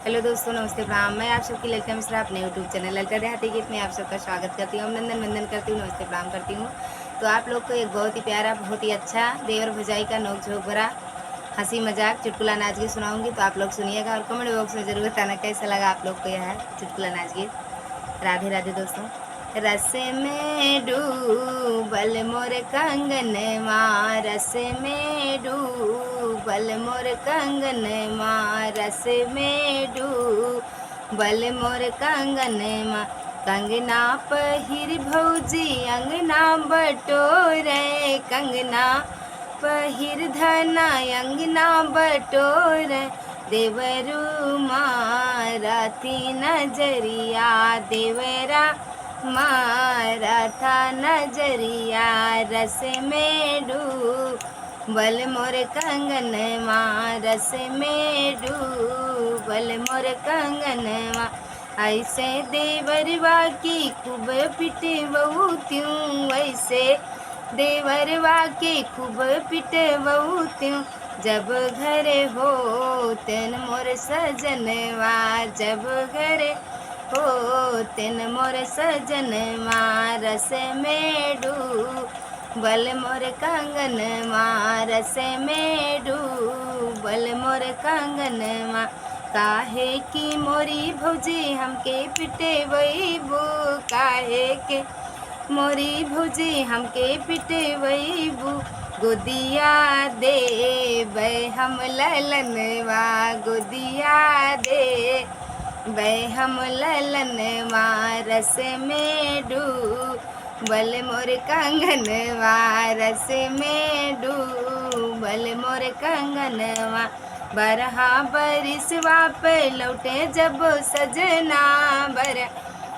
Hello दोस्तों, नमस्ते प्रणाम। मैं आप सबकी ललिता मिश्रा अपने यूट्यूब चैनल ललिता देहाती गीत में आप सबका स्वागत करती हूँ, अभिनंदन वंदन करती हूँ, नमस्ते प्रणाम करती हूँ। तो आप लोग को एक बहुत ही प्यारा, बहुत ही अच्छा देवर भौजाई का नोक झोंक भरा हंसी मजाक चुटकुला नाच गीत सुनाऊंगी। तो आप लोग सुनिएगा और कमेंट बॉक्स में जरूर बताना कैसा लगा आप लोग को यह चुटकुला नाच गीत। राधे राधे दोस्तों। रस में डूबल मोर कंगनवा, रस में डूबल मोर कंगनवा, रस में डूबल मोर कंगनवा। कंगना पहिर भौजी अंगना बटोरे, कंगना पहिर धना अंगना बटोरे। देवरू मारा थी नजरिया, देवरा मारा था नजरिया। रस में डूबल मोर कंगनवा, रस में डूबल मोर कंगनवा। ऐसे देवरवा की खूब पिटवऊ त्यों, ऐसे देवरवा के खूब पिटवऊ त्यों। जब घर हो तेन मोर सजनवा, जब घर हो तेन मोर सजनवा। रस में डूबल मोर कंगनवा, रस में डूबल मोर कंगनवा। काहे की मोरी भौजी हमके पिटवईबू, काहे के मोरी भौजी हमके पिटवईबू। गोदिया देबै हम ललनवा, गोदिया देबै हम ललनवा। रस में डूबल मोर कंगनवा, रस में डूबल मोर कंगनवा। बरहा बरिसवा पे लौटे जब सजना,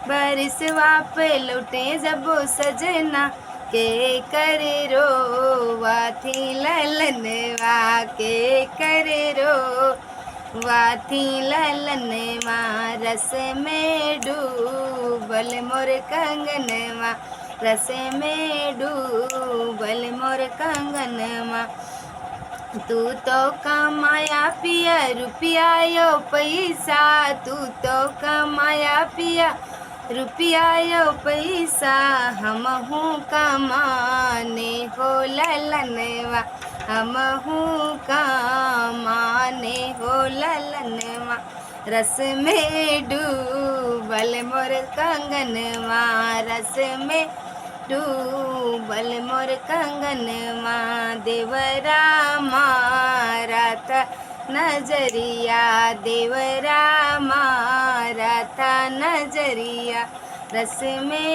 बरिसवा पे लौटे जब सजना। के करे रोवा थी ललनवा, के करे रोवा थी ललनवा। रस में डूबल मोर कंगनवा, रस में डूबल मोर कंगनवा। तू तो कमाया पिया रुपया यो पैसा, तू तो कमाया पिया रुपया यो पैसा। हमहू कमाने हो ललनवा, हमहू कमाने हो ललनवा। रस में डूबल मोर कंगनवा, रस में डूबल मोर कंगनवा। देवरा मारा था नजरिया, देवरा मारा था नजरिया। रस में